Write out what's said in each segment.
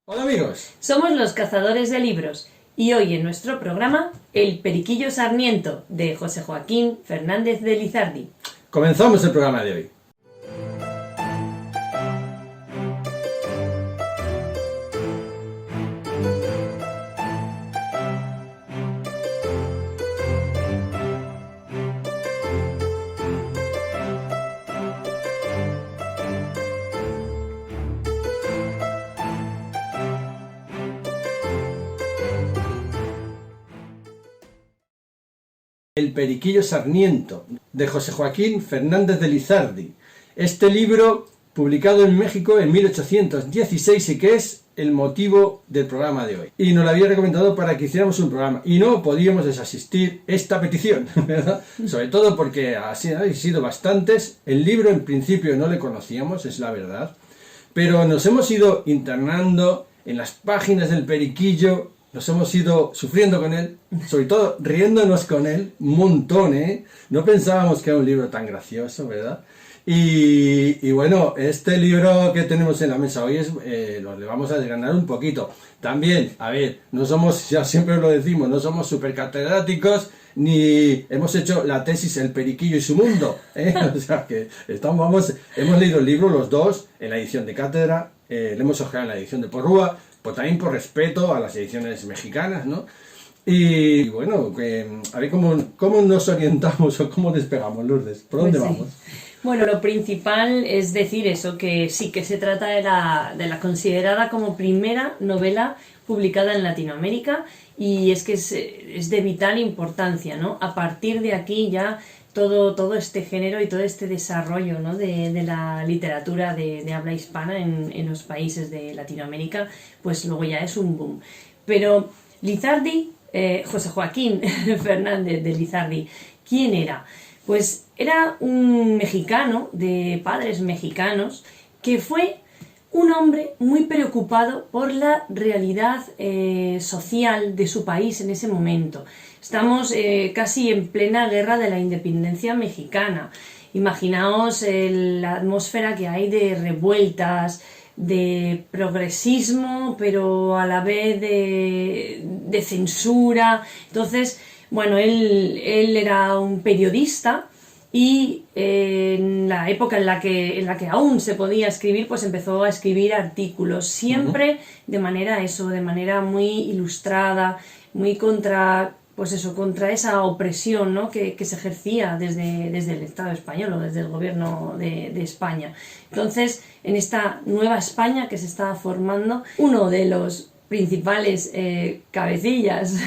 Hola amigos, Somos los cazadores de libros y hoy en nuestro programa El Periquillo Sarniento de José Joaquín Fernández de Lizardi. comenzamos el programa de hoy. El Periquillo Sarniento, de José Joaquín Fernández de Lizardi. Este libro, publicado en México en 1816 y que es el motivo del programa de hoy. Y nos lo había recomendado para que hiciéramos un programa. Y no podíamos desasistir esta petición, ¿verdad? Sobre todo porque así han sido bastantes. El libro en principio no le conocíamos, es la verdad. Pero nos hemos ido internando en las páginas del Periquillo. Nos hemos ido sufriendo con él, sobre todo riéndonos con él, un montón, ¿eh? No pensábamos que era un libro tan gracioso, ¿verdad? Y bueno, este libro que tenemos en la mesa hoy lo le vamos a desgranar un poquito. También, a ver, no somos, ya siempre lo decimos, no somos super catedráticos, ni hemos hecho la tesis El Periquillo y su mundo, ¿eh? O sea que hemos leído el libro los dos en la edición de cátedra, le hemos ojeado en la edición de Porrúa, pues también por respeto a las ediciones mexicanas, ¿no? Y bueno, a ver cómo nos orientamos o cómo despegamos, Lourdes. ¿Por dónde vamos? Bueno, lo principal es decir eso, que sí que se trata de la considerada como primera novela publicada en Latinoamérica y es que es de vital importancia, ¿no? A partir de aquí ya todo este género y todo este desarrollo, ¿no? de la literatura de habla hispana en los países de Latinoamérica, pues luego ya es un boom. Pero Lizardi, José Joaquín Fernández de Lizardi, ¿quién era? Pues era un mexicano de padres mexicanos que fue un hombre muy preocupado por la realidad social de su país en ese momento. Estamos casi en plena guerra de la independencia mexicana. Imaginaos la atmósfera que hay de revueltas, de progresismo, pero a la vez de censura. Entonces, bueno, él era un periodista y en la época en la que aún se podía escribir, pues empezó a escribir artículos, siempre de manera muy ilustrada, muy contra esa opresión, ¿no? que se ejercía desde el Estado español o desde el gobierno de España. Entonces, en esta nueva España que se estaba formando, uno de los principales cabecillas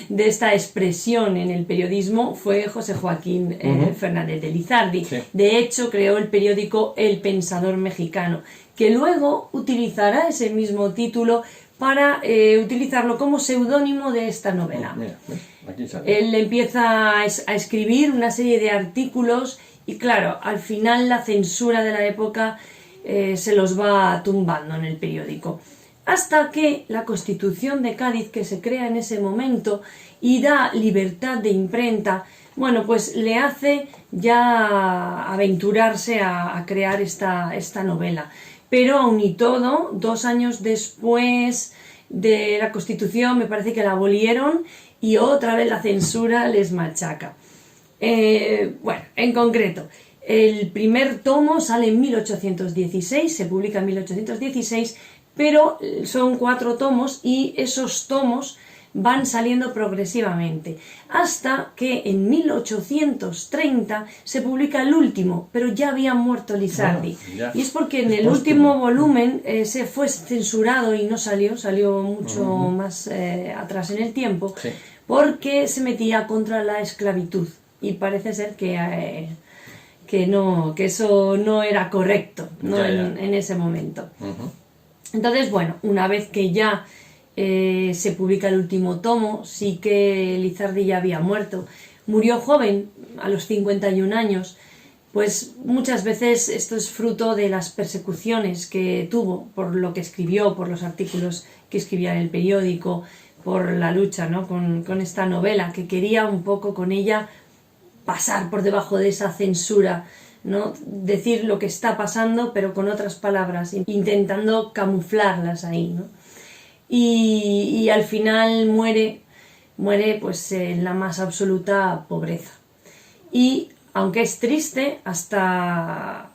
de esta expresión en el periodismo fue José Joaquín Fernández de Lizardi. Sí. De hecho, creó el periódico El Pensador Mexicano, que luego utilizará ese mismo título para utilizarlo como seudónimo de esta novela. Mira, aquí sale. Él empieza a escribir una serie de artículos y claro, al final la censura de la época se los va tumbando en el periódico. Hasta que la Constitución de Cádiz, que se crea en ese momento y da libertad de imprenta, bueno, pues le hace ya aventurarse a crear esta novela. Pero aun y todo, 2 años después de la Constitución, me parece que la abolieron y otra vez la censura les machaca. Bueno, en concreto, el primer tomo sale en 1816, se publica en 1816, pero son 4 tomos y esos tomos van saliendo progresivamente, hasta que en 1830 se publica el último, pero ya había muerto Lizardi. Y es porque en el último volumen se fue censurado y no salió mucho más atrás en el tiempo, sí, porque se metía contra la esclavitud y parece ser que eso no era correcto, ¿no? En ese momento. Entonces, bueno, una vez que ya se publica el último tomo, sí que Lizardi ya había muerto. Murió joven, a los 51 años, pues muchas veces esto es fruto de las persecuciones que tuvo por lo que escribió, por los artículos que escribía en el periódico, por la lucha, ¿no? con esta novela, que quería un poco con ella pasar por debajo de esa censura, ¿no? Decir lo que está pasando, pero con otras palabras, intentando camuflarlas ahí, ¿no? y al final muere pues en la más absoluta pobreza. Y aunque es triste, hasta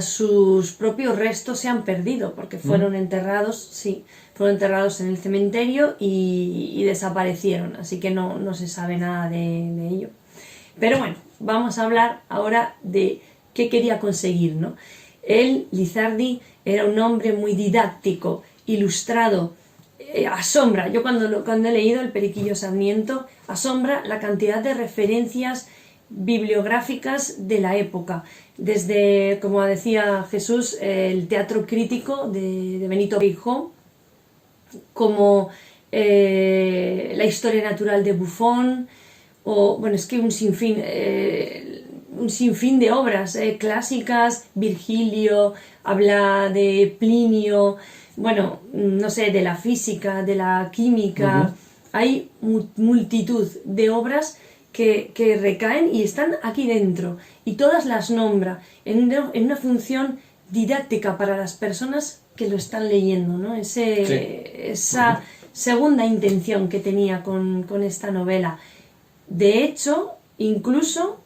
sus propios restos se han perdido, porque fueron enterrados en el cementerio y desaparecieron, así que no se sabe nada de ello. Pero bueno, vamos a hablar ahora de qué quería conseguir, ¿no? Él, Lizardi, era un hombre muy didáctico, ilustrado, asombra, yo cuando he leído El Periquillo Sarmiento, asombra la cantidad de referencias bibliográficas de la época, desde, como decía Jesús, el teatro crítico de Benito Feijó, como la historia natural de Buffon, o bueno, es que un sinfín de obras clásicas. Virgilio habla de Plinio, bueno, no sé, de la física, de la química. Hay multitud de obras que recaen y están aquí dentro, y todas las nombra en una función didáctica para las personas que lo están leyendo, ¿no? Esa segunda intención que tenía con esta novela. De hecho, incluso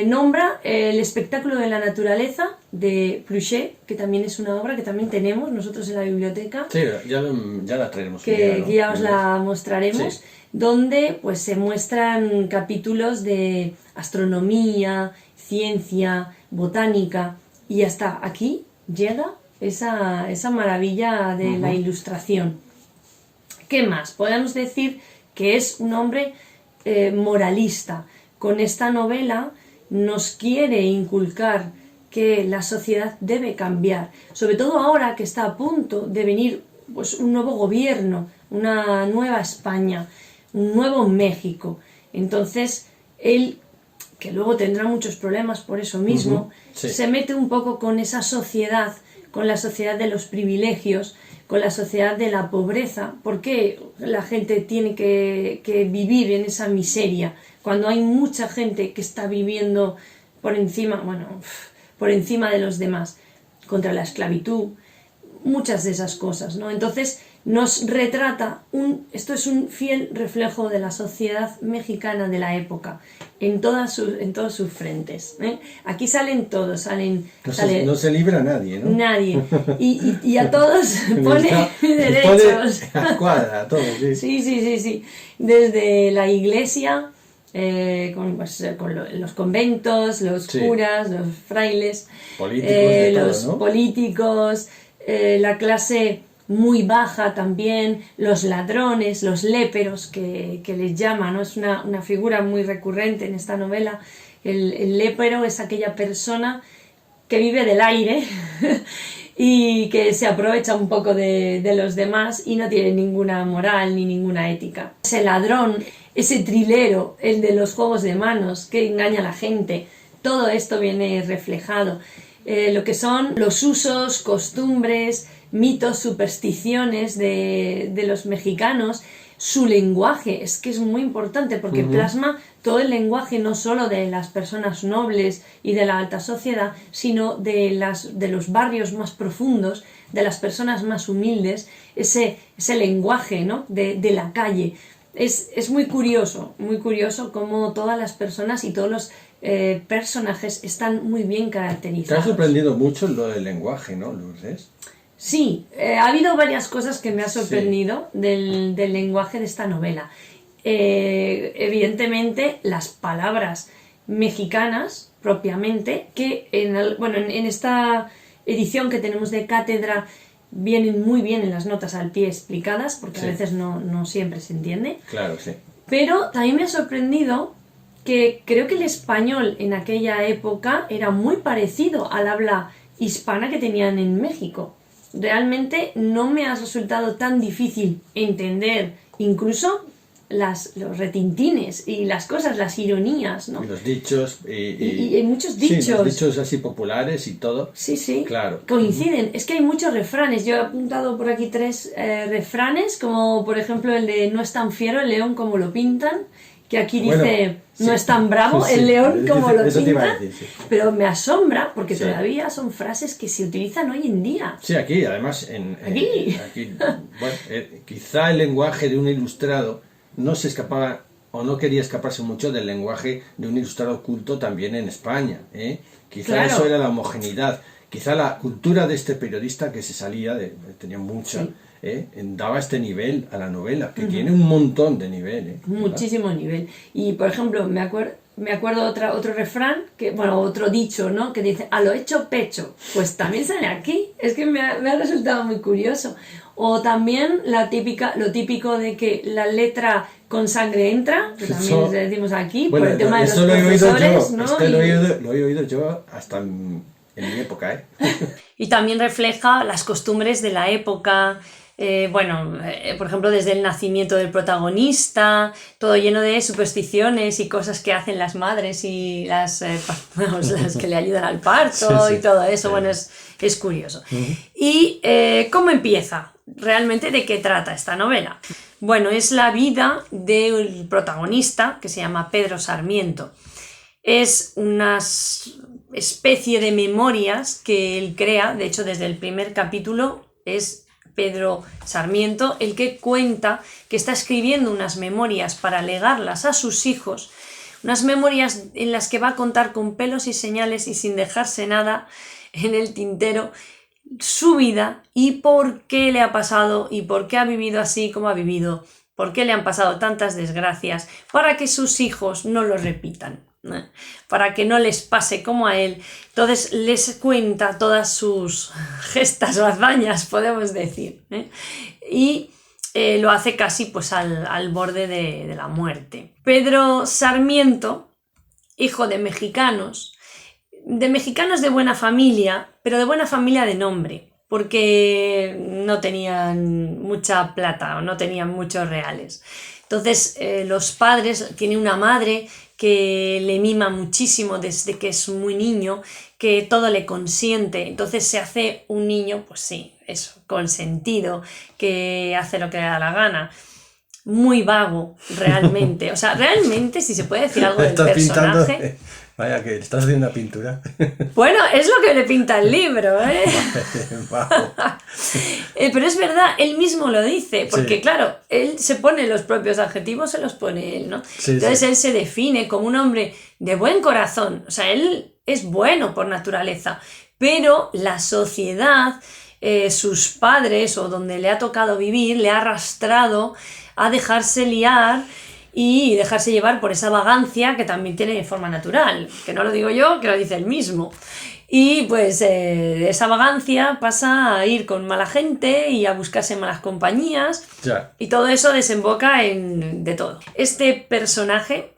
nombra El espectáculo de la naturaleza de Pluchet, que también es una obra que también tenemos nosotros en la biblioteca. Sí, ya la traeremos. Que ya os la mostraremos, sí. Donde pues se muestran capítulos de astronomía, ciencia, botánica, y hasta aquí llega esa maravilla de la ilustración. ¿Qué más? Podemos decir que es un hombre moralista. Con esta novela nos quiere inculcar que la sociedad debe cambiar, sobre todo ahora que está a punto de venir pues un nuevo gobierno, una nueva España, un nuevo México. Entonces él, que luego tendrá muchos problemas por eso mismo, se mete un poco con esa sociedad, con la sociedad de los privilegios, con la sociedad de la pobreza. ¿Por qué la gente tiene que vivir en esa miseria cuando hay mucha gente que está viviendo por encima de los demás, contra la esclavitud, muchas de esas cosas, ¿no? Entonces nos retrata, esto es un fiel reflejo de la sociedad mexicana de la época, en todos sus frentes, ¿eh? Aquí salen todos, no se libra nadie, ¿no? Nadie, y a todos pone derechos. A cuadra, a todos, sí. Sí. Desde la iglesia, con los conventos, los curas, los frailes, los políticos, la clase muy baja también, los ladrones, los léperos que les llama, ¿no? Es una figura muy recurrente en esta novela. El lépero es aquella persona que vive del aire y que se aprovecha un poco de los demás y no tiene ninguna moral ni ninguna ética. Ese ladrón, ese trilero, el de los juegos de manos que engaña a la gente, todo esto viene reflejado. Lo que son los usos, costumbres, mitos, supersticiones de los mexicanos, su lenguaje, es que es muy importante porque plasma todo el lenguaje no solo de las personas nobles y de la alta sociedad, sino de los barrios más profundos, de las personas más humildes, ese lenguaje, ¿no? de la calle. Es muy curioso cómo todas las personas y todos los personajes están muy bien caracterizados. Te ha sorprendido mucho lo del lenguaje, ¿no, Lourdes? Sí, ha habido varias cosas que me ha sorprendido del lenguaje de esta novela. Evidentemente, las palabras mexicanas, propiamente, que en esta edición que tenemos de cátedra vienen muy bien en las notas al pie explicadas, porque a veces no siempre se entiende. Claro, sí. Pero también me ha sorprendido que creo que el español en aquella época era muy parecido al habla hispana que tenían en México. Realmente no me ha resultado tan difícil entender incluso los retintines y las cosas, las ironías, ¿no? Y los dichos. Y hay muchos dichos. Sí, los dichos así populares y todo. Sí. Claro. Coinciden. Es que hay muchos refranes. Yo he apuntado por aquí 3 refranes, como por ejemplo el de no es tan fiero el león como lo pintan. que aquí Bueno, dice, sí. no es tan bravo Sí, el león como lo eso te iba a pinta, decir, sí. pero me asombra porque Sí. todavía son frases que se utilizan hoy en día. Sí, aquí, además, Aquí. bueno, quizá el lenguaje de un ilustrado no se escapaba o no quería escaparse mucho del lenguaje de un ilustrado culto también en España, ¿eh? Quizá Claro. eso era la homogeneidad, quizá la cultura de este periodista que se salía, tenía mucha, Sí. daba este nivel a la novela, que tiene un montón de nivel. Muchísimo nivel. Y por ejemplo, me acuerdo otro refrán, otro dicho, ¿no? Que dice, a lo hecho pecho. Pues también sale aquí. Es que me ha resultado muy curioso. O también lo típico de que la letra con sangre entra, que también Eso, decimos aquí, bueno, por el tema de los eso lo he oído profesores, yo, ¿no? lo he oído yo hasta en mi época, ¿eh? Y también refleja las costumbres de la época, por ejemplo, desde el nacimiento del protagonista, todo lleno de supersticiones y cosas que hacen las madres y las que le ayudan al parto, Sí, y todo eso, sí. bueno, es curioso. ¿Y cómo empieza? ¿Realmente de qué trata esta novela? Bueno, es la vida del protagonista, que se llama Pedro Sarmiento. Es una especie de memorias que él crea, de hecho desde el primer capítulo es Pedro Sarmiento el que cuenta que está escribiendo unas memorias para legarlas a sus hijos, unas memorias en las que va a contar con pelos y señales y sin dejarse nada en el tintero su vida y por qué le ha pasado y por qué ha vivido así como ha vivido, por qué le han pasado tantas desgracias, para que sus hijos no lo repitan, para que no les pase como a él. Entonces les cuenta todas sus gestas o hazañas, podemos decir, y lo hace casi pues al borde de la muerte. Pedro Sarmiento, hijo de mexicanos de buena familia, pero de buena familia de nombre, porque no tenían mucha plata o no tenían muchos reales. Entonces los padres, tiene una madre que le mima muchísimo desde que es muy niño, que todo le consiente, entonces se hace un niño, pues sí, eso, consentido, que hace lo que le da la gana. Muy vago, realmente. O sea, realmente, si se puede decir algo del personaje... Pintando, vaya, que estás haciendo una pintura. Bueno, es lo que le pinta el libro, ¿eh? Pero es verdad, él mismo lo dice, porque sí. Claro, él se pone los propios adjetivos, se los pone él, ¿no? Sí, entonces sí. Él se define como un hombre de buen corazón, o sea, él es bueno por naturaleza, pero la sociedad, sus padres o donde le ha tocado vivir, le ha arrastrado a dejarse liar y dejarse llevar por esa vagancia que también tiene de forma natural, que no lo digo yo, que lo dice él mismo. Y pues esa vagancia pasa a ir con mala gente y a buscarse malas compañías, ya. Y todo eso desemboca en de todo. Este personaje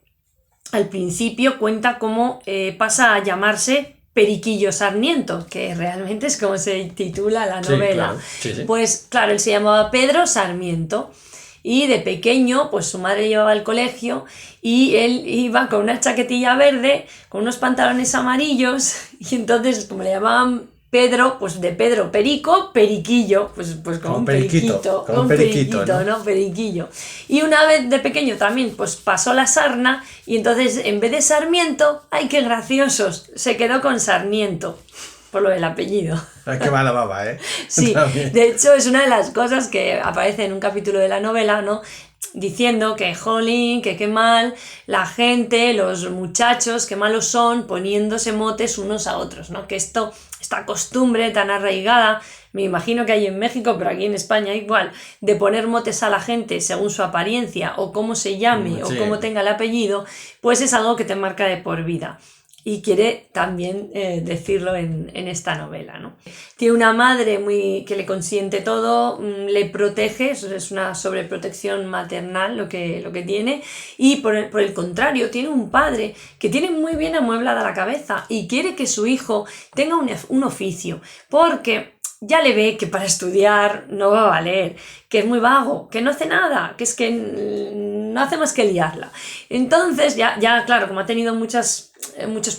al principio cuenta cómo pasa a llamarse Periquillo Sarmiento, que realmente es como se titula la novela. Sí, claro. Sí. Pues claro, él se llamaba Pedro Sarmiento. Y de pequeño, pues su madre le llevaba al colegio y él iba con una chaquetilla verde, con unos pantalones amarillos, y entonces, como le llamaban Pedro, pues de Pedro Perico, Periquillo, pues como un periquito, como un periquito, ¿no? Periquillo. Y una vez de pequeño también, pues pasó la sarna, y entonces en vez de Sarmiento, ¡ay, qué graciosos! Se quedó con Sarmiento. Por lo del apellido. Ay, qué mala baba, ¿eh? Sí, de hecho es una de las cosas que aparece en un capítulo de la novela, ¿no? Diciendo que jolín, que qué mal, la gente, los muchachos, qué malos son poniéndose motes unos a otros, ¿no? Que esta costumbre tan arraigada, me imagino que hay en México, pero aquí en España igual, de poner motes a la gente según su apariencia o cómo se llame o cómo tenga el apellido, pues es algo que te marca de por vida. Y quiere también decirlo en esta novela, ¿no? Tiene una madre que le consiente todo, le protege, es una sobreprotección maternal lo que tiene, y por el contrario, tiene un padre que tiene muy bien amueblada la cabeza y quiere que su hijo tenga un oficio, porque ya le ve que para estudiar no va a valer, que es muy vago, que no hace nada, que es que no hace más que liarla. Entonces, ya claro, como ha tenido muchos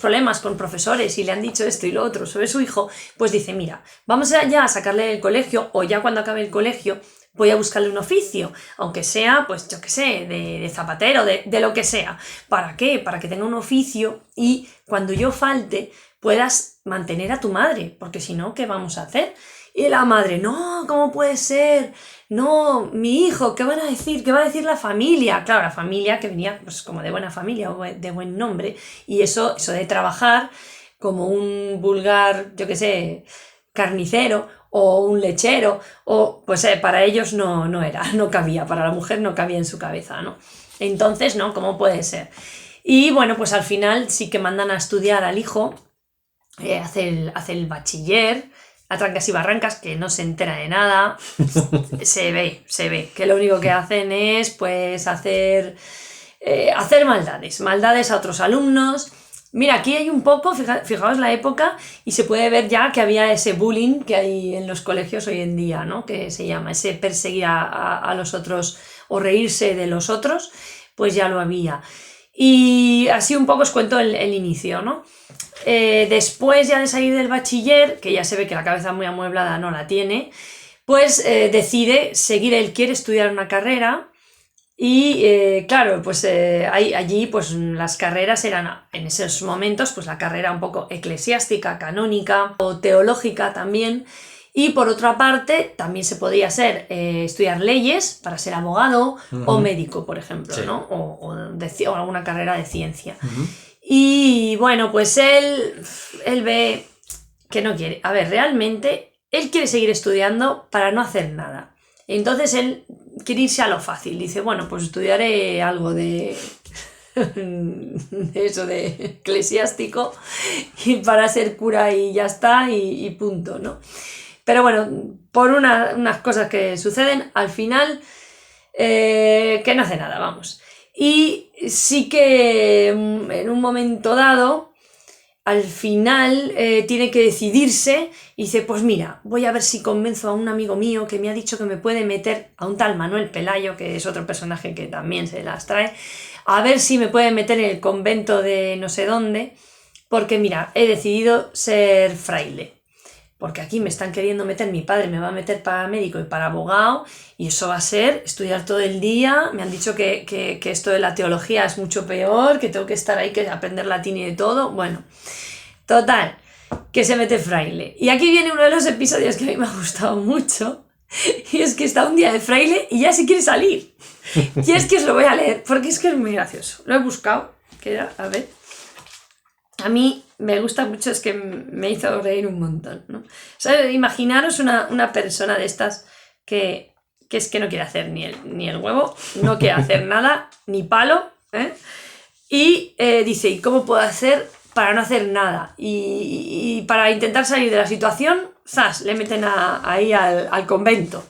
problemas con profesores y le han dicho esto y lo otro sobre su hijo, pues dice, mira, vamos ya a sacarle del colegio, o ya cuando acabe el colegio, voy a buscarle un oficio, aunque sea, pues yo qué sé, de zapatero, de lo que sea. ¿Para qué? Para que tenga un oficio y cuando yo falte puedas mantener a tu madre, porque si no, ¿qué vamos a hacer? Y la madre, no, ¿cómo puede ser? No, mi hijo, ¿qué van a decir? ¿Qué va a decir la familia? Claro, la familia que venía pues como de buena familia o de buen nombre, y eso de trabajar como un vulgar, yo qué sé, carnicero o un lechero, o pues para ellos no cabía, para la mujer no cabía en su cabeza, ¿no? Entonces, ¿no? ¿Cómo puede ser? Y bueno, pues al final sí que mandan a estudiar al hijo, hace el bachiller, a trancas y barrancas, que no se entera de nada, se ve, que lo único que hacen es pues hacer maldades a otros alumnos. Mira, aquí hay un poco, fijaos la época, y se puede ver ya que había ese bullying que hay en los colegios hoy en día, ¿no? Que se llama ese perseguir a los otros o reírse de los otros, pues ya lo había. Y así un poco os cuento el inicio, ¿no? Después ya de salir del bachiller, que ya se ve que la cabeza muy amueblada no la tiene, pues decide seguir, él quiere estudiar una carrera. Y claro, pues allí pues las carreras eran en esos momentos pues la carrera un poco eclesiástica, canónica o teológica también, y por otra parte también se podía estudiar leyes para ser abogado o médico, por ejemplo, sí, ¿no? O alguna carrera de ciencia. Y bueno, pues él ve que no quiere. A ver, realmente él quiere seguir estudiando para no hacer nada. Entonces él quiere irse a lo fácil. Dice, bueno, pues estudiaré algo de eso, de eclesiástico, y para ser cura y ya está, y punto, ¿no? Pero bueno, por unas cosas que suceden, al final, que no hace nada, vamos. Y sí que en un momento dado, al final tiene que decidirse y dice, pues mira, voy a ver si convenzo a un amigo mío que me ha dicho que me puede meter, a un tal Manuel Pelayo, que es otro personaje que también se las trae, a ver si me puede meter en el convento de no sé dónde, porque mira, he decidido ser fraile. Porque aquí me están queriendo meter, mi padre me va a meter para médico y para abogado, y eso va a ser estudiar todo el día. Me han dicho que esto de la teología es mucho peor, que tengo que estar ahí, que aprender latín y de todo. Bueno, total, que se mete fraile. Y aquí viene uno de los episodios que a mí me ha gustado mucho, y es que está un día de fraile y ya se quiere salir. Y es que os lo voy a leer, porque es que es muy gracioso. Lo he buscado, que era, a ver... A mí me gusta mucho, es que me hizo reír un montón, ¿no? O sea, imaginaros una persona de estas que es que no quiere hacer ni el huevo, no quiere hacer nada, ni palo, ¿eh? Y dice, ¿y cómo puedo hacer para no hacer nada? Y para intentar salir de la situación, ¡zas!, le meten ahí al convento.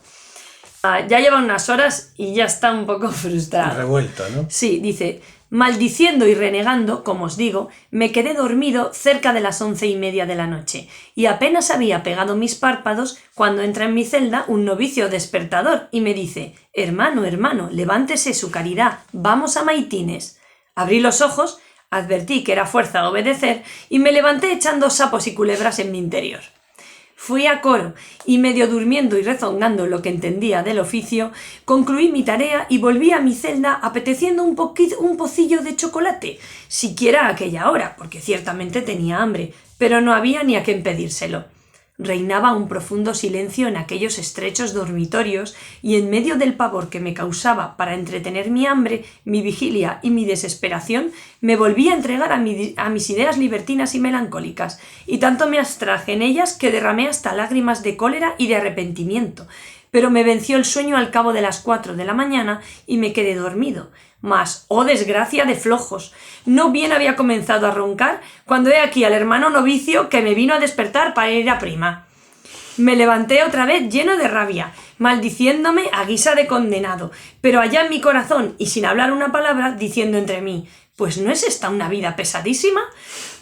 Ya lleva unas horas y ya está un poco frustrado. Revuelto, ¿no? Sí, dice... Maldiciendo y renegando, como os digo, me quedé dormido cerca de las 11:30 de la noche, y apenas había pegado mis párpados cuando entra en mi celda un novicio despertador y me dice, hermano, levántese su caridad, vamos a maitines. Abrí los ojos, advertí que era fuerza obedecer y me levanté echando sapos y culebras en mi interior. Fui a coro y medio durmiendo y rezongando lo que entendía del oficio, concluí mi tarea y volví a mi celda apeteciendo un pocillo de chocolate, siquiera a aquella hora, porque ciertamente tenía hambre, pero no había ni a quién pedírselo. Reinaba un profundo silencio en aquellos estrechos dormitorios y en medio del pavor que me causaba para entretener mi hambre, mi vigilia y mi desesperación, me volví a entregar a mis ideas libertinas y melancólicas, y tanto me abstraje en ellas que derramé hasta lágrimas de cólera y de arrepentimiento. Pero me venció el sueño al cabo de las 4 de la mañana y me quedé dormido. Mas, ¡oh desgracia de flojos! No bien había comenzado a roncar cuando he aquí al hermano novicio que me vino a despertar para ir a prima. Me levanté otra vez lleno de rabia, maldiciéndome a guisa de condenado, pero allá en mi corazón y sin hablar una palabra, diciendo entre mí, ¿pues no es esta una vida pesadísima?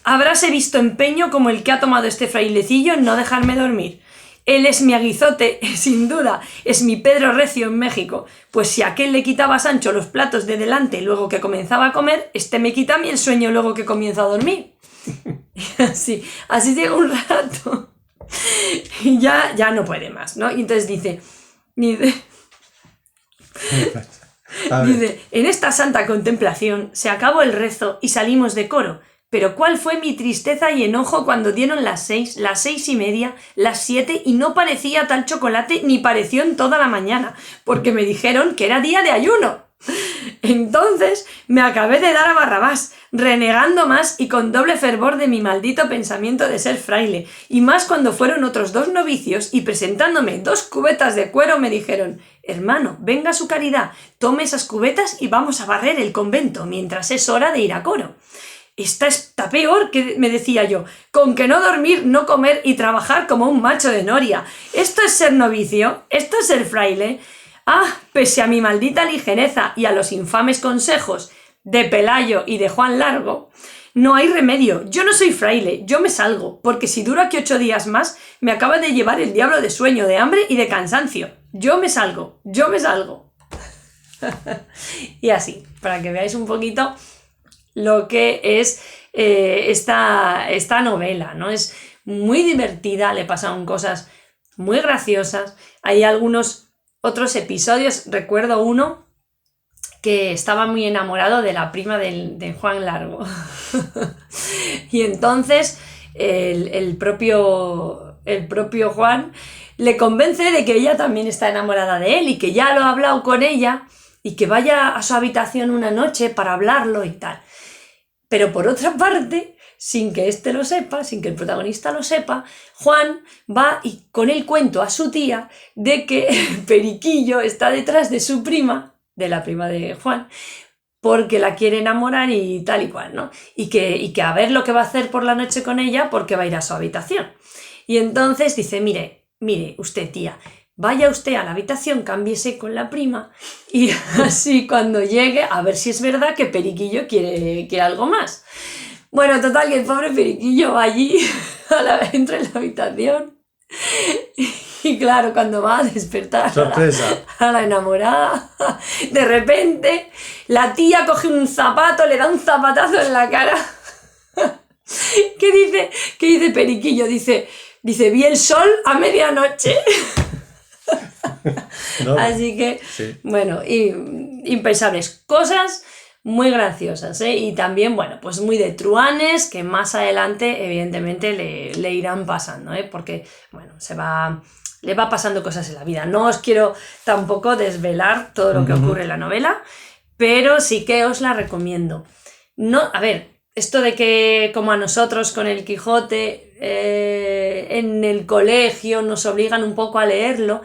Habráse visto empeño como el que ha tomado este frailecillo en no dejarme dormir. Él es mi aguizote, sin duda, es mi Pedro Recio en México, pues si aquel le quitaba a Sancho los platos de delante luego que comenzaba a comer, este me quita a mí el sueño luego que comienzo a dormir. Y así llega un rato y ya no puede más, ¿no? Y entonces dice, Dice, en esta santa contemplación se acabó el rezo y salimos de coro. Pero cuál fue mi tristeza y enojo cuando dieron las 6, las 6:30, las 7 y no parecía tal chocolate ni pareció en toda la mañana, porque me dijeron que era día de ayuno. Entonces me acabé de dar a Barrabás, renegando más y con doble fervor de mi maldito pensamiento de ser fraile, y más cuando fueron otros 2 novicios y presentándome 2 cubetas de cuero me dijeron: hermano, venga su caridad, tome esas cubetas y vamos a barrer el convento mientras es hora de ir a coro. Esta está peor, que me decía yo, con que no dormir, no comer y trabajar como un macho de noria. ¿Esto es ser novicio? ¿Esto es ser fraile? Ah, pese a mi maldita ligereza y a los infames consejos de Pelayo y de Juan Largo, no hay remedio. Yo no soy fraile, yo me salgo, porque si duro aquí 8 días más, me acaba de llevar el diablo de sueño, de hambre y de cansancio. Yo me salgo, yo me salgo. Y así, para que veáis un poquito lo que es esta novela, ¿no? Es muy divertida, le pasan cosas muy graciosas. Hay algunos otros episodios, recuerdo uno que estaba muy enamorado de la prima de Juan Largo. Y entonces el propio Juan le convence de que ella también está enamorada de él y que ya lo ha hablado con ella y que vaya a su habitación una noche para hablarlo y tal. Pero por otra parte, sin que éste lo sepa, sin que el protagonista lo sepa, Juan va y con el cuento a su tía de que Periquillo está detrás de su prima, de la prima de Juan, porque la quiere enamorar y tal y cual, ¿no? Y que a ver lo que va a hacer por la noche con ella porque va a ir a su habitación. Y entonces dice, mire usted, tía, vaya usted a la habitación, cámbiese con la prima y así cuando llegue a ver si es verdad que Periquillo quiere algo más. Bueno, total, que el pobre Periquillo va allí, entra en la habitación y claro, cuando va a despertar a la enamorada, de repente la tía coge un zapato, le da un zapatazo en la cara. ¿Qué dice Periquillo? Dice, vi el sol a medianoche. No, así que, sí. Bueno, impensables cosas muy graciosas, ¿eh? Y también, bueno, pues muy de truanes que más adelante evidentemente le irán pasando, ¿eh? Porque, bueno, le va pasando cosas en la vida. No os quiero tampoco desvelar todo lo que ocurre en la novela, pero sí que os la recomiendo. No, a ver, esto de que como a nosotros con el Quijote en el colegio nos obligan un poco a leerlo,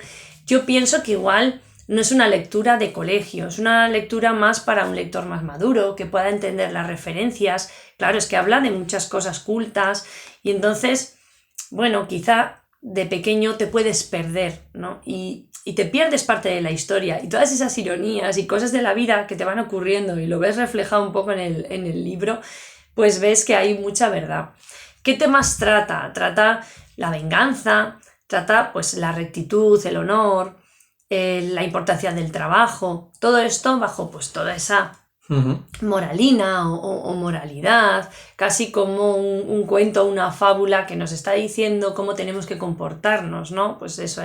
yo pienso que igual no es una lectura de colegio, es una lectura más para un lector más maduro, que pueda entender las referencias. Claro, es que habla de muchas cosas cultas y entonces, bueno, quizá de pequeño te puedes perder, ¿no? Y te pierdes parte de la historia y todas esas ironías y cosas de la vida que te van ocurriendo y lo ves reflejado un poco en el libro, pues ves que hay mucha verdad. ¿Qué temas trata? Trata la venganza, trata pues la rectitud, el honor, la importancia del trabajo, todo esto bajo pues toda esa moralina o moralidad, casi como un cuento, una fábula que nos está diciendo cómo tenemos que comportarnos, ¿no? Pues eso,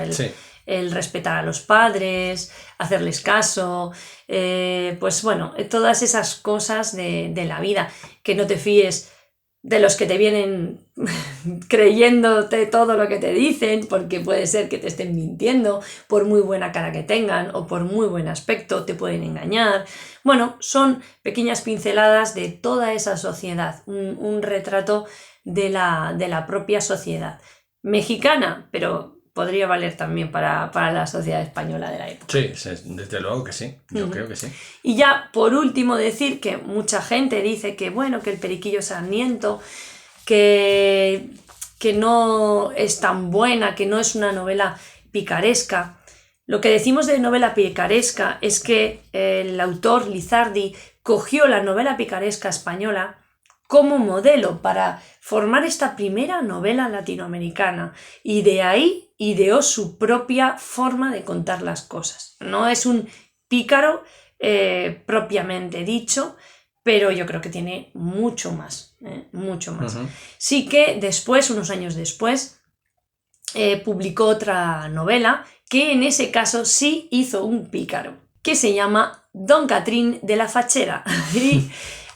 el respetar a los padres, hacerles caso, pues bueno, todas esas cosas de la vida, que no te fíes de los que te vienen creyéndote todo lo que te dicen, porque puede ser que te estén mintiendo, por muy buena cara que tengan o por muy buen aspecto te pueden engañar. Bueno, son pequeñas pinceladas de toda esa sociedad, un retrato de la propia sociedad mexicana, pero podría valer también para la sociedad española de la época. Sí, desde luego que sí, yo creo que sí. Y ya, por último, decir que mucha gente dice que, bueno, que el Periquillo Sarmiento, que no es tan buena, que no es una novela picaresca. Lo que decimos de novela picaresca es que el autor Lizardi cogió la novela picaresca española como modelo para formar esta primera novela latinoamericana y de ahí ideó su propia forma de contar las cosas. No es un pícaro propiamente dicho, pero yo creo que tiene mucho más, mucho más. Sí que después, unos años después, publicó otra novela que en ese caso sí hizo un pícaro. que se llama Don Catrín de la Fachera. Y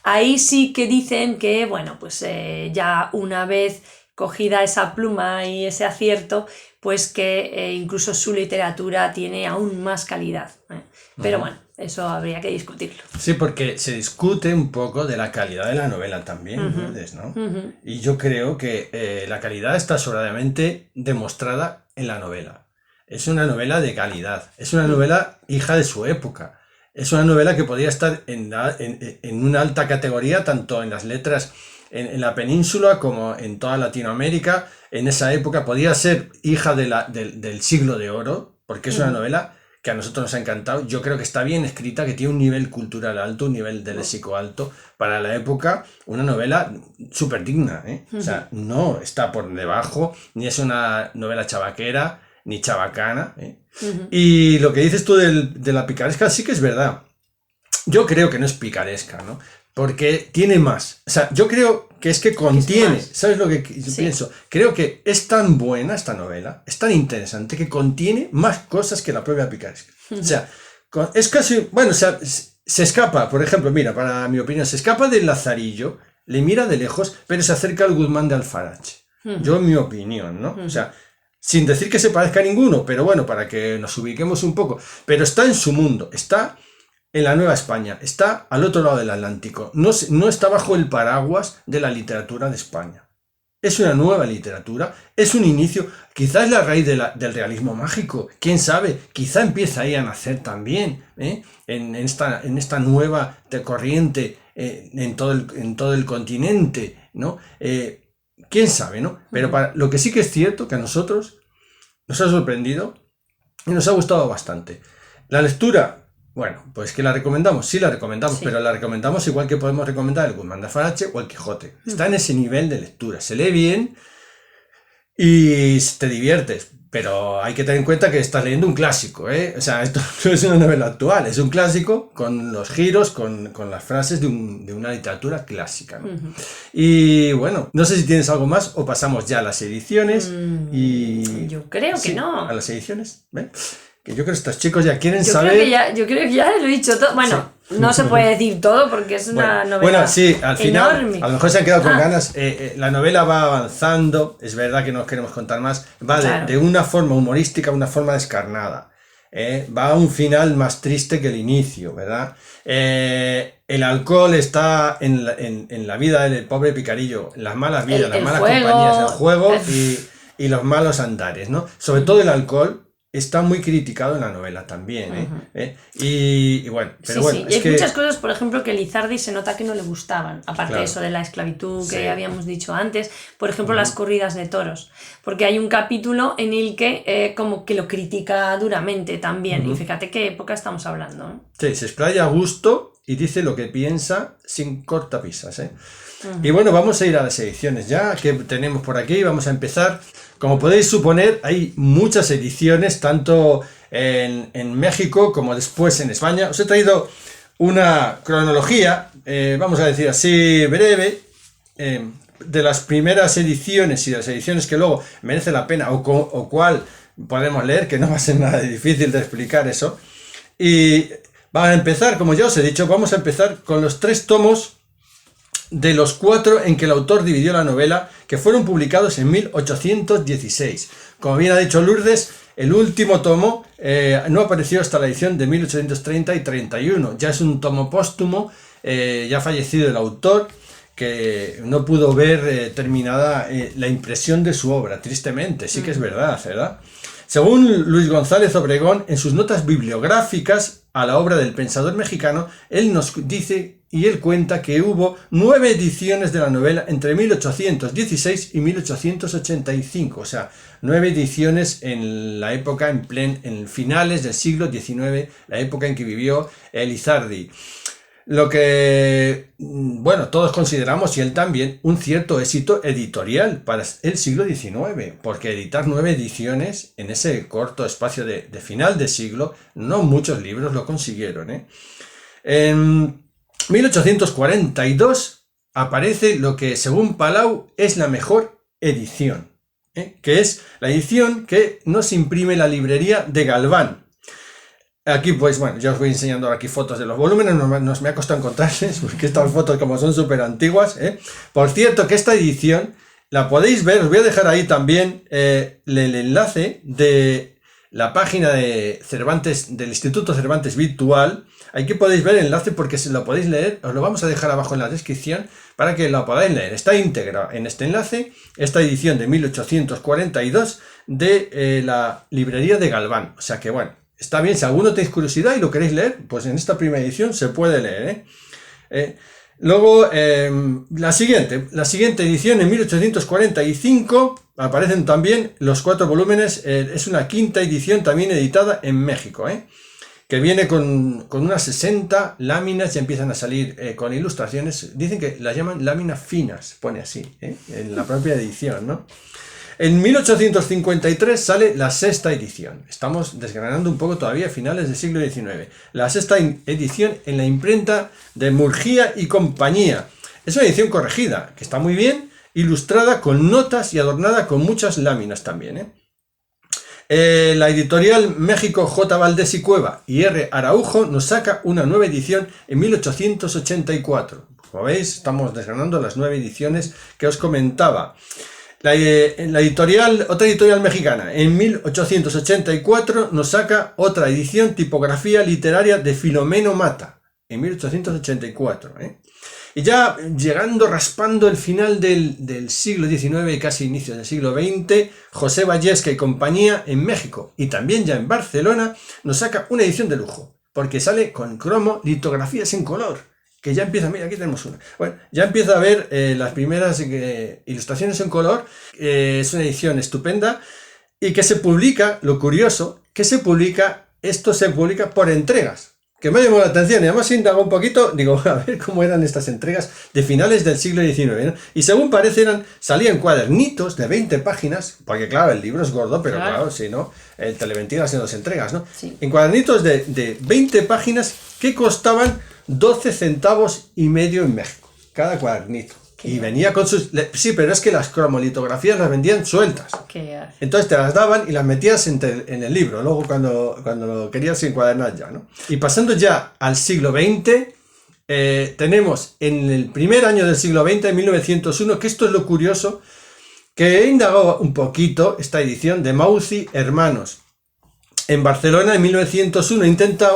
ahí sí que dicen que, bueno, pues ya una vez cogida esa pluma y ese acierto, pues que incluso su literatura tiene aún más calidad. Pero bueno, eso habría que discutirlo. Sí, porque se discute un poco de la calidad de la novela también, ¿no? Y yo creo que la calidad está sobradamente demostrada en la novela. Es una novela de calidad, es una novela hija de su época, es una novela que podría estar en una alta categoría, tanto en las letras en la península como en toda Latinoamérica. En esa época podía ser hija del siglo de oro, porque es una novela que a nosotros nos ha encantado. Yo creo que está bien escrita, que tiene un nivel cultural alto, un nivel de léxico alto. Para la época, una novela súper digna, ¿eh? O sea, no está por debajo, ni es una novela chabaquera, ni chabacana, ¿eh? Y lo que dices tú de la picaresca sí que es verdad. Yo creo que no es picaresca, ¿no? Porque tiene más. O sea, yo creo que es que contiene, ¿sabes lo que yo pienso? Creo que es tan buena esta novela, es tan interesante, que contiene más cosas que la propia picaresca. O sea, es casi, bueno, o sea, se escapa, por ejemplo, mira, para mi opinión, se escapa del Lazarillo, le mira de lejos, pero se acerca al Guzmán de Alfarache. Yo, en mi opinión, ¿no? O sea, sin decir que se parezca a ninguno, pero bueno, para que nos ubiquemos un poco. Pero está en su mundo, está en la Nueva España, está al otro lado del Atlántico, no está bajo el paraguas de la literatura de España. Es una nueva literatura, es un inicio, quizás la raíz del realismo mágico, quién sabe, quizá empieza ahí a nacer también, en esta nueva corriente en todo el continente, ¿no? Quién sabe, ¿no? Pero lo que sí que es cierto, que a nosotros nos ha sorprendido y nos ha gustado bastante. La lectura, bueno, pues que la recomendamos, sí la recomendamos, sí. Pero la recomendamos igual que podemos recomendar el Guzmán de Alfarache o el Quijote. Está en ese nivel de lectura, se lee bien y te diviertes, pero hay que tener en cuenta que estás leyendo un clásico, ¿eh? O sea, esto no es una novela actual, es un clásico con los giros, con las frases de una literatura clásica, ¿no? Y bueno, no sé si tienes algo más o pasamos ya a las ediciones. Yo creo que no. A las ediciones, ¿ven? Que yo creo que estos chicos ya quieren saber... Yo creo que ya lo he dicho todo. Bueno, sí. No se puede decir todo porque es una novela bueno, sí, al final, enorme. A lo mejor se han quedado con ganas. La novela va avanzando, es verdad que no queremos contar más, va de una forma humorística a una forma descarnada. Va a un final más triste que el inicio, ¿verdad? El alcohol está en la vida del pobre picarillo, las malas vidas, las malas compañías, el juego y los malos andares, ¿no? Sobre todo el alcohol está muy criticado en la novela también, y bueno, pero sí, bueno. Sí. Y hay muchas cosas, por ejemplo, que Lizardi se nota que no le gustaban, aparte de eso de la esclavitud que habíamos dicho antes, por ejemplo, las corridas de toros, porque hay un capítulo en el que como que lo critica duramente también, y fíjate qué época estamos hablando, ¿no? Sí, se explaya a gusto y dice lo que piensa sin cortapisas, Y bueno, vamos a ir a las ediciones ya que tenemos por aquí, vamos a empezar. Como podéis suponer, hay muchas ediciones, tanto en México como después en España. Os he traído una cronología, vamos a decir así, breve, de las primeras ediciones y de las ediciones que luego merece la pena o cuál podemos leer, que no va a ser nada difícil de explicar eso. Y vamos a empezar, como ya os he dicho, vamos a empezar con los 3 tomos de los 4 en que el autor dividió la novela, que fueron publicados en 1816. Como bien ha dicho Lourdes, el último tomo no apareció hasta la edición de 1830 y 31. Ya es un tomo póstumo, ya fallecido el autor, que no pudo ver terminada la impresión de su obra, tristemente, sí que es verdad, ¿verdad? Según Luis González Obregón, en sus notas bibliográficas a la obra del pensador mexicano, él nos dice y él cuenta que hubo 9 ediciones de la novela entre 1816 y 1885, o sea, 9 ediciones en la época, en finales del siglo XIX, la época en que vivió Lizardi. Lo que, bueno, todos consideramos, y él también, un cierto éxito editorial para el siglo XIX, porque editar 9 ediciones en ese corto espacio de final de siglo, no muchos libros lo consiguieron, En 1842 aparece lo que, según Palau, es la mejor edición, que es la edición que nos imprime la librería de Galván. Aquí, pues bueno, yo os voy enseñando aquí fotos de los volúmenes, nos me ha costado encontrarles, porque estas fotos como son súper antiguas, ¿eh? Por cierto, que esta edición la podéis ver, os voy a dejar ahí también el enlace de la página de Cervantes, del Instituto Cervantes Virtual. Aquí podéis ver el enlace porque si lo podéis leer, os lo vamos a dejar abajo en la descripción para que lo podáis leer. Está íntegra en este enlace, esta edición de 1842 de la librería de Galván. O sea que bueno, está bien, si alguno tenéis curiosidad y lo queréis leer, pues en esta primera edición se puede leer, ¿eh? Luego, la siguiente edición en 1845, aparecen también los 4 volúmenes, es una quinta edición también editada en México, que viene con unas 60 láminas y empiezan a salir con ilustraciones, dicen que las llaman láminas finas, pone así, en la propia edición, ¿no? En 1853 sale la sexta edición. Estamos desgranando un poco todavía finales del siglo XIX. La sexta edición en la imprenta de Murguía y Compañía. Es una edición corregida, que está muy bien, ilustrada con notas y adornada con muchas láminas también, la editorial México J. Valdés y Cueva y R. Araujo nos saca una nueva edición en 1884. Como veis, estamos desgranando las 9 ediciones que os comentaba. Otra editorial mexicana, en 1884 nos saca otra edición, tipografía literaria de Filomeno Mata, en 1884. Y ya llegando, raspando el final del siglo XIX y casi inicio del siglo XX, José Vallesca y compañía en México y también ya en Barcelona nos saca una edición de lujo, porque sale con cromo, litografías en color. Que ya empieza, mira, aquí tenemos una. Bueno, ya empieza a ver las primeras ilustraciones en color. Es una edición estupenda y que se publica, lo curioso, esto se publica por entregas. Que me llamó la atención y además indagó un poquito, digo, a ver cómo eran estas entregas de finales del siglo XIX, ¿no? Y según parece salían cuadernitos de 20 páginas, porque claro, el libro es gordo, pero claro, si no, el Televentina hace 2 entregas, ¿no? Sí. En cuadernitos de 20 páginas que costaban 12 centavos y medio en México, cada cuadernito. Y venía con sus... Sí, pero es que las cromolitografías las vendían sueltas. Entonces te las daban y las metías en el libro, luego cuando lo querías encuadernar ya, ¿no? Y pasando ya al siglo XX, tenemos en el primer año del siglo XX, en 1901, que esto es lo curioso, que he indagado un poquito esta edición de Mauzi Hermanos. En Barcelona, en 1901, intenta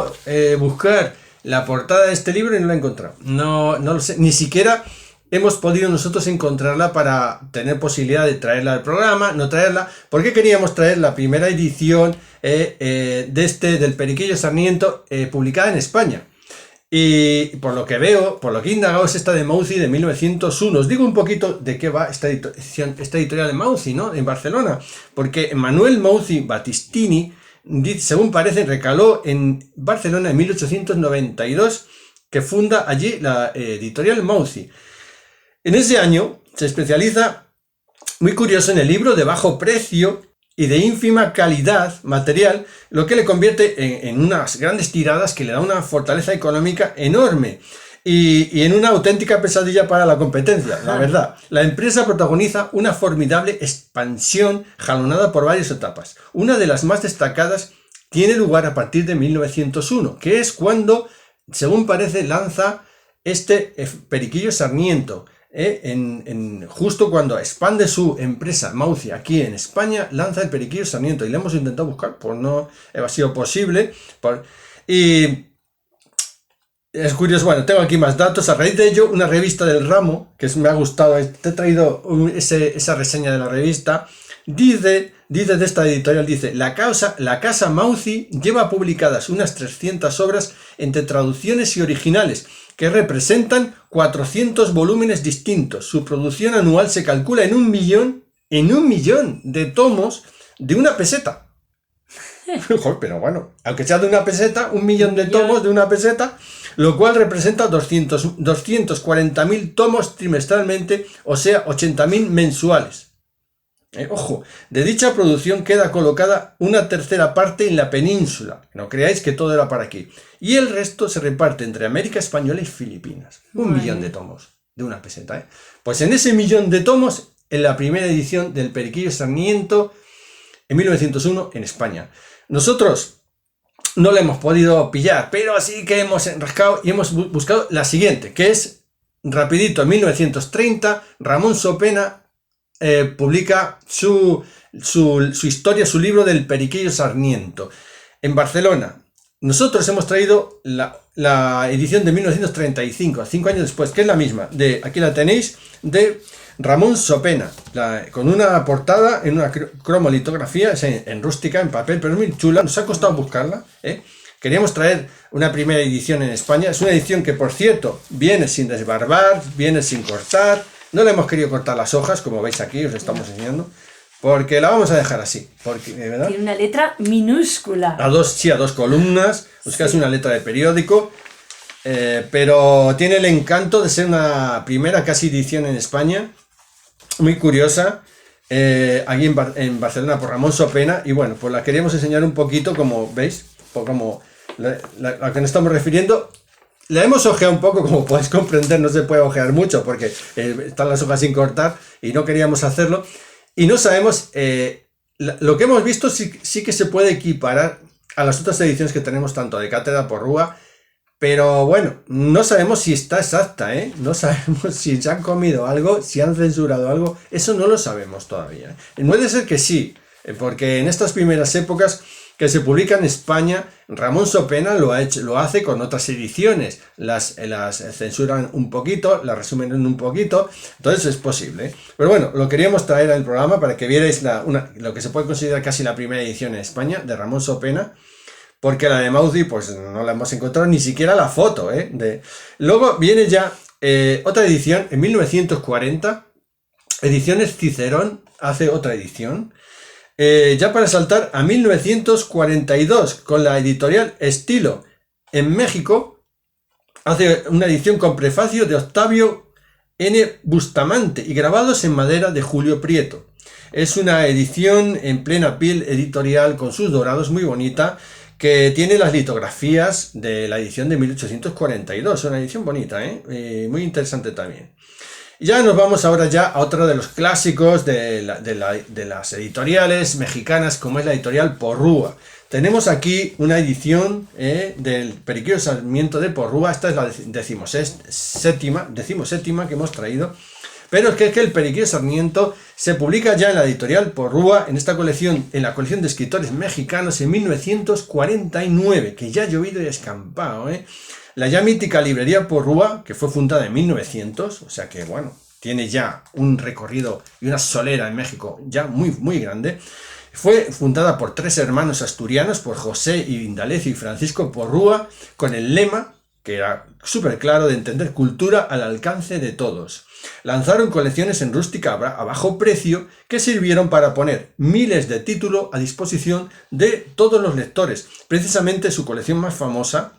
buscar la portada de este libro y no la he encontrado. No lo sé, ni siquiera hemos podido nosotros encontrarla para tener posibilidad de traerla al programa, no traerla, porque queríamos traer la primera edición del Periquillo Sarmiento publicada en España. Y por lo que veo, por lo que he indagado, es esta de Mauzi de 1901. Os digo un poquito de qué va esta editorial de Mauzi, ¿no? En Barcelona, porque Manuel Mauzi Battistini, según parece, recaló en Barcelona en 1892, que funda allí la editorial Mauzi. En ese año se especializa, muy curioso, en el libro de bajo precio y de ínfima calidad material, lo que le convierte en unas grandes tiradas que le da una fortaleza económica enorme y en una auténtica pesadilla para la competencia, la verdad. La empresa protagoniza una formidable expansión jalonada por varias etapas. Una de las más destacadas tiene lugar a partir de 1901, que es cuando, según parece, lanza este Periquillo Sarmiento. Justo cuando expande su empresa Mauzi aquí en España, lanza el Periquillo Sarmiento y le hemos intentado buscar, pues no ha sido posible. Y es curioso, bueno, tengo aquí más datos. A raíz de ello, una revista del ramo, que me ha gustado, te he traído esa reseña de la revista, dice de esta editorial, dice: la casa Mauzi lleva publicadas unas 300 obras entre traducciones y originales, que representan 400 volúmenes distintos. Su producción anual se calcula en 1 millón de tomos de una peseta. Pero bueno, aunque sea de una peseta, 1 millón de tomos de una peseta, lo cual representa 240.000 tomos trimestralmente, o sea, 80.000 mensuales. Ojo, de dicha producción queda colocada una tercera parte en la península, no creáis que todo era para aquí, y el resto se reparte entre América Española y Filipinas. 1 millón de tomos de una peseta, Pues en ese 1 millón de tomos, en la primera edición del Periquillo Sarmiento, en 1901, en España. Nosotros no la hemos podido pillar, pero así que hemos rascado y hemos buscado la siguiente, que es, rapidito, en 1930, Ramón Sopena publica su historia, su libro del Periquillo Sarmiento, en Barcelona. Nosotros hemos traído la edición de 1935, 5 años después, que es la misma, aquí la tenéis, de Ramón Sopena, con una portada en una cromolitografía, en rústica, en papel, pero es muy chula, nos ha costado buscarla, ¿eh? Queríamos traer una primera edición en España, es una edición que, por cierto, viene sin desbarbar, viene sin cortar, no le hemos querido cortar las hojas, como veis aquí, os estamos enseñando, porque la vamos a dejar así, porque, ¿verdad? Tiene una letra minúscula. A dos columnas, es casi una letra de periódico, pero tiene el encanto de ser una primera casi edición en España, muy curiosa, aquí en Barcelona por Ramón Sopena, y bueno, pues la queríamos enseñar un poquito, como veis, como la que nos estamos refiriendo. La hemos ojeado un poco, como podéis comprender, no se puede ojear mucho porque están las hojas sin cortar y no queríamos hacerlo. Y no sabemos, lo que hemos visto sí que se puede equiparar a las otras ediciones que tenemos, tanto de Cátedra Porrúa, pero bueno, no sabemos si está exacta, ¿eh? No sabemos si se han comido algo, si han censurado algo, eso no lo sabemos todavía. Puede ser que sí, porque en estas primeras épocas que se publica en España, Ramón Sopena lo hace con otras ediciones, las censuran un poquito, las resumen un poquito, entonces es posible. Pero bueno, lo queríamos traer al programa para que vierais lo que se puede considerar casi la primera edición en España de Ramón Sopena, porque la de Mauzi pues no la hemos encontrado, ni siquiera la foto, ¿eh? Luego viene ya otra edición, en 1940, Ediciones Cicerón hace otra edición, ya para saltar a 1942, con la editorial Estilo, en México, hace una edición con prefacio de Octavio N. Bustamante y grabados en madera de Julio Prieto. Es una edición en plena piel editorial con sus dorados, muy bonita, que tiene las litografías de la edición de 1842, una edición bonita, muy interesante también. Ya nos vamos ahora ya a otro de los clásicos de las editoriales mexicanas, como es la editorial Porrúa. Tenemos aquí una edición del Periquillo Sarmiento de Porrúa, esta es la decimoséptima que hemos traído, pero es que el Periquillo Sarmiento se publica ya en la editorial Porrúa, en esta colección, en la colección de escritores mexicanos en 1949, que ya ha llovido y escampado, La ya mítica librería Porrúa, que fue fundada en 1900, o sea que bueno, tiene ya un recorrido y una solera en México ya muy, muy grande. Fue fundada por 3 hermanos asturianos, por José Indalecio y Francisco Porrúa, con el lema, que era súper claro, de entender cultura al alcance de todos. Lanzaron colecciones en rústica a bajo precio que sirvieron para poner miles de títulos a disposición de todos los lectores. Precisamente su colección más famosa,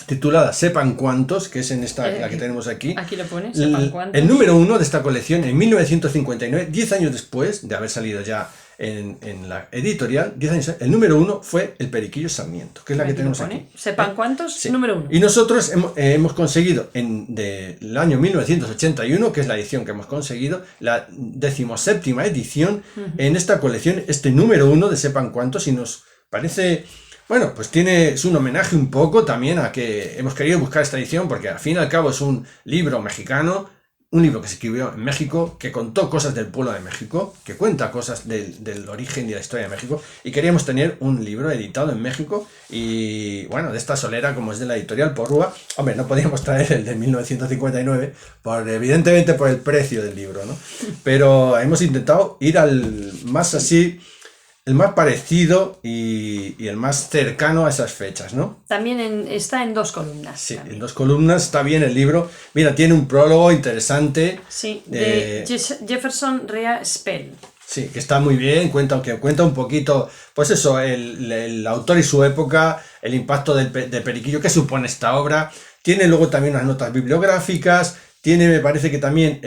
titulada Sepan Cuántos, que es en esta la que tenemos aquí. Aquí lo pones, Sepan Cuántos. El número 1 de esta colección, en 1959, 10 años después de haber salido ya en la editorial, 10 años, el número 1 fue el Periquillo Sarmiento, que es la que tenemos aquí. Sepan Cuántos, sí. Número 1. Y nosotros hemos conseguido del año 1981, que es la edición que hemos conseguido, la 17ª edición en esta colección, este número 1 de Sepan Cuántos, y nos parece... Bueno, pues es un homenaje un poco también a que hemos querido buscar esta edición, porque al fin y al cabo es un libro mexicano, un libro que se escribió en México, que contó cosas del pueblo de México, que cuenta cosas del origen y de la historia de México, y queríamos tener un libro editado en México, y bueno, de esta solera como es de la editorial Porrúa. Hombre, no podíamos traer el de 1959, evidentemente por el precio del libro, ¿no? Pero hemos intentado ir al más así... el más parecido y el más cercano a esas fechas, ¿no? También está en 2 columnas. Sí, también. en 2 columnas, está bien el libro. Mira, tiene un prólogo interesante. Sí, de Jefferson Rea Spell. Sí, que está muy bien, cuenta un poquito, pues eso, el autor y su época, el impacto de Periquillo, qué supone esta obra. Tiene luego también unas notas bibliográficas. Tiene, me parece que también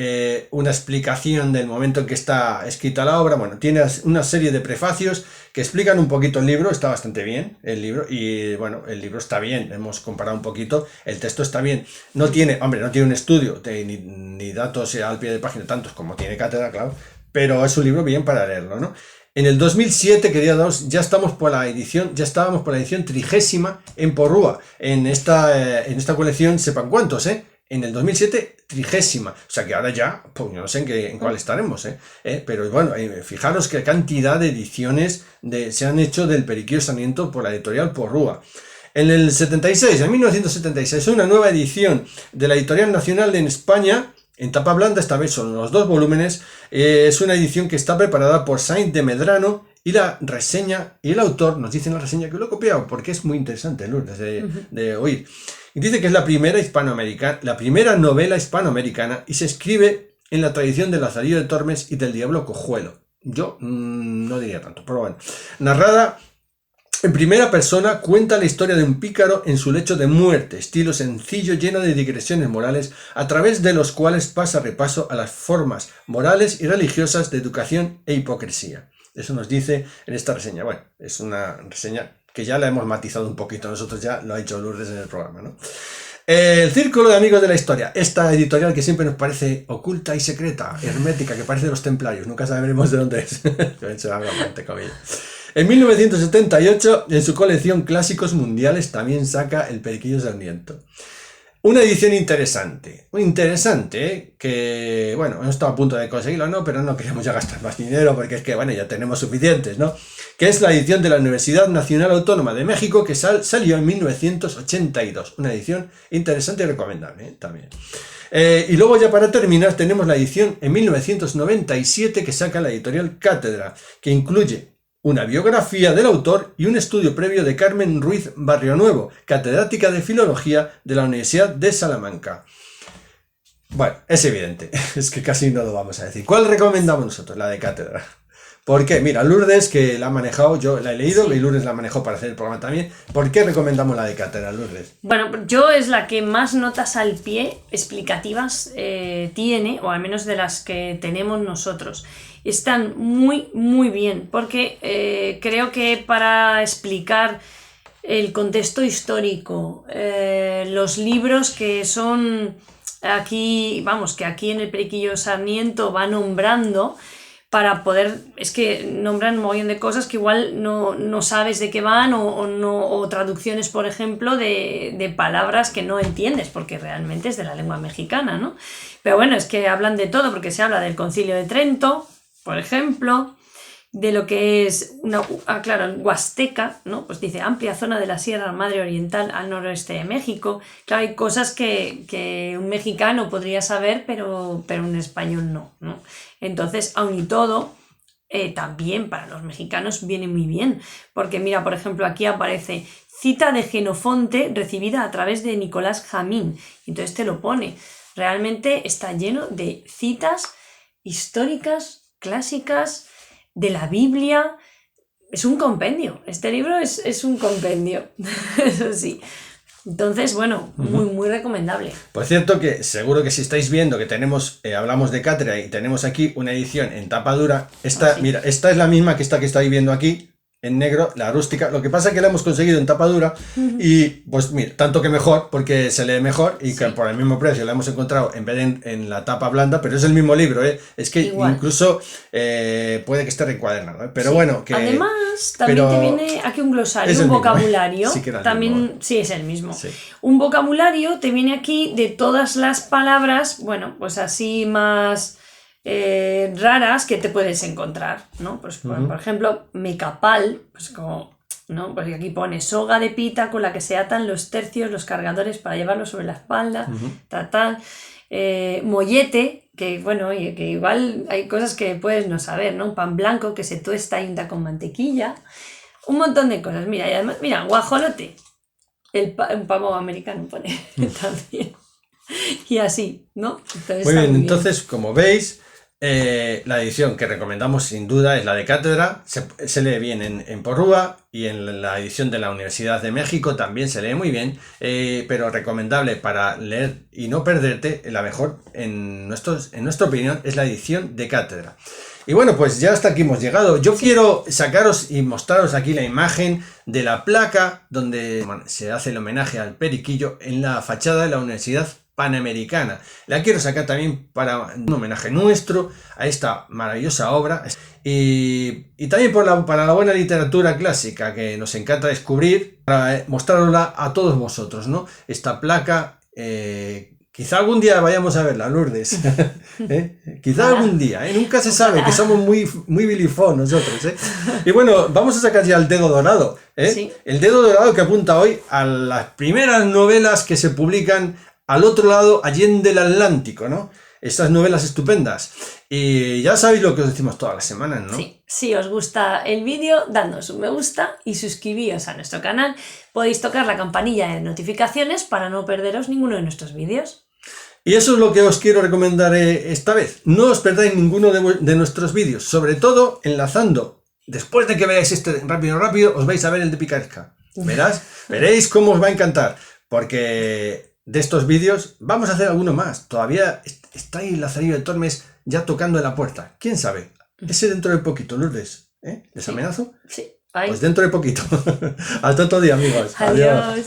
una explicación del momento en que está escrita la obra. Bueno, tiene una serie de prefacios que explican un poquito el libro. Está bastante bien el libro. Y bueno, el libro está bien. Hemos comparado un poquito. El texto está bien. No tiene un estudio ni datos al pie de página tantos como tiene Cátedra, claro. Pero es un libro bien para leerlo, ¿no? En el 2007, queridos, ya estábamos por la edición 30ª en Porrúa. En esta colección, sepan cuántos, en el 2007, 30ª. O sea que ahora ya, pues yo no sé en cuál estaremos, pero bueno, fijaros qué cantidad de ediciones se han hecho del Periquillo Sarmiento por la editorial Porrúa. En el 1976, una nueva edición de la Editorial Nacional en España, en tapa blanda, esta vez son los 2 volúmenes. Es una edición que está preparada por Sainz de Medrano, y la reseña, y el autor nos dice en la reseña, que lo he copiado porque es muy interesante, Lourdes, de oír. Y dice que es la primera novela hispanoamericana, y se escribe en la tradición de Lazarillo de Tormes y del Diablo Cojuelo. Yo no diría tanto, pero bueno. Narrada en primera persona, cuenta la historia de un pícaro en su lecho de muerte, estilo sencillo lleno de digresiones morales, a través de los cuales pasa repaso a las formas morales y religiosas de educación e hipocresía. Eso nos dice en esta reseña. Bueno, es una reseña que ya la hemos matizado un poquito, nosotros ya lo ha hecho Lourdes en el programa, ¿no? El Círculo de Amigos de la Historia, esta editorial que siempre nos parece oculta y secreta, hermética, que parece de los templarios, nunca sabremos de dónde es. En 1978, en su colección Clásicos Mundiales, también saca el Periquillo Sarmiento. Una edición interesante, que, bueno, hemos estado a punto de conseguirlo, ¿no? Pero no queríamos ya gastar más dinero, porque es que, bueno, ya tenemos suficientes, ¿no? Que es la edición de la Universidad Nacional Autónoma de México, que salió en 1982. Una edición interesante y recomendable, también. Y luego, ya para terminar, tenemos la edición en 1997 que saca la editorial Cátedra, que incluye una biografía del autor y un estudio previo de Carmen Ruiz Barrionuevo, catedrática de Filología de la Universidad de Salamanca. Bueno, es evidente, es que casi no lo vamos a decir. ¿Cuál recomendamos nosotros? La de Cátedra. ¿Por qué? Mira, Lourdes, que la ha manejado, yo la he leído, y Lourdes la manejó para hacer el programa también. ¿Por qué recomendamos la de Cátedra, Lourdes? Bueno, yo es la que más notas al pie explicativas tiene, o al menos de las que tenemos nosotros. Están muy, muy bien, porque creo que para explicar el contexto histórico, los libros que son aquí, vamos, que aquí en el Periquillo Sarmiento va nombrando, para poder, es que nombran un montón de cosas que igual no sabes de qué van, o traducciones, por ejemplo, de palabras que no entiendes, porque realmente es de la lengua mexicana, ¿no? Pero bueno, es que hablan de todo, porque se habla del Concilio de Trento, por ejemplo, de lo que es claro, Huasteca, ¿no? Pues dice amplia zona de la Sierra Madre Oriental al noroeste de México. Claro, hay cosas que un mexicano podría saber, pero un español no. Entonces, aun y todo, también para los mexicanos viene muy bien, porque mira, por ejemplo, aquí aparece cita de Jenofonte recibida a través de Nicolás Jamín. Entonces te lo pone. Realmente está lleno de citas históricas, clásicas, de la Biblia. Es un compendio, este libro es un compendio, eso sí. Entonces, bueno, muy, muy recomendable. Por cierto, que seguro que si estáis viendo que tenemos, hablamos de Cátedra y tenemos aquí una edición en tapa dura, mira, esta es la misma que esta que estáis viendo aquí, en negro, la rústica. Lo que pasa es que la hemos conseguido en tapa dura y pues mira, tanto que mejor, porque se lee mejor y que por el mismo precio la hemos encontrado en vez de en la tapa blanda, pero es el mismo libro, es que igual. Incluso puede que esté reencuadernado, pero bueno, que además también te viene aquí un glosario, un vocabulario, sí, también sí es el mismo, sí. Un vocabulario te viene aquí de todas las palabras, bueno, pues así más raras que te puedes encontrar, ¿no? Pues por ejemplo, mecapal, pues como, ¿no? Pues aquí pone soga de pita con la que se atan los tercios, los cargadores para llevarlos sobre la espalda, mollete, que bueno, oye, que igual hay cosas que puedes no saber, ¿no? Un pan blanco que se tuesta y unta con mantequilla, un montón de cosas. Mira, y además, mira, guajolote, un pavo americano pone también. Y así, ¿no? Entonces, muy bien, entonces, como veis, la edición que recomendamos sin duda es la de Cátedra. Se lee bien en Porrúa, y en la edición de la Universidad de México también se lee muy bien, pero recomendable para leer y no perderte, la mejor en nuestra opinión es la edición de Cátedra. Y bueno, pues ya hasta aquí hemos llegado. Yo quiero sacaros y mostraros aquí la imagen de la placa donde se hace el homenaje al Periquillo en la fachada de la Universidad panamericana. La quiero sacar también para un homenaje nuestro a esta maravillosa obra y también para la buena literatura clásica que nos encanta descubrir, para mostrarla a todos vosotros, ¿no? Esta placa, quizá algún día vayamos a verla, Lourdes. Quizá algún día, nunca se sabe, que somos muy bilifón nosotros. Y bueno, vamos a sacar ya el dedo dorado. Sí. El dedo dorado que apunta hoy a las primeras novelas que se publican al otro lado, allende el Atlántico, ¿no? Estas novelas estupendas. Y ya sabéis lo que os decimos todas las semanas, ¿no? Sí, si os gusta el vídeo, dadnos un me gusta y suscribíos a nuestro canal. Podéis tocar la campanilla de notificaciones para no perderos ninguno de nuestros vídeos. Y eso es lo que os quiero recomendar esta vez. No os perdáis ninguno de nuestros vídeos, sobre todo enlazando. Después de que veáis este rápido, os vais a ver el de Picaresca. Veréis cómo os va a encantar, porque de estos vídeos vamos a hacer alguno más. Todavía está ahí Lazarillo de Tormes ya tocando en la puerta. ¿Quién sabe? Ese dentro de poquito, Lourdes. ¿Les amenazo? Sí. Pues dentro de poquito. Hasta otro día, amigos. Adiós.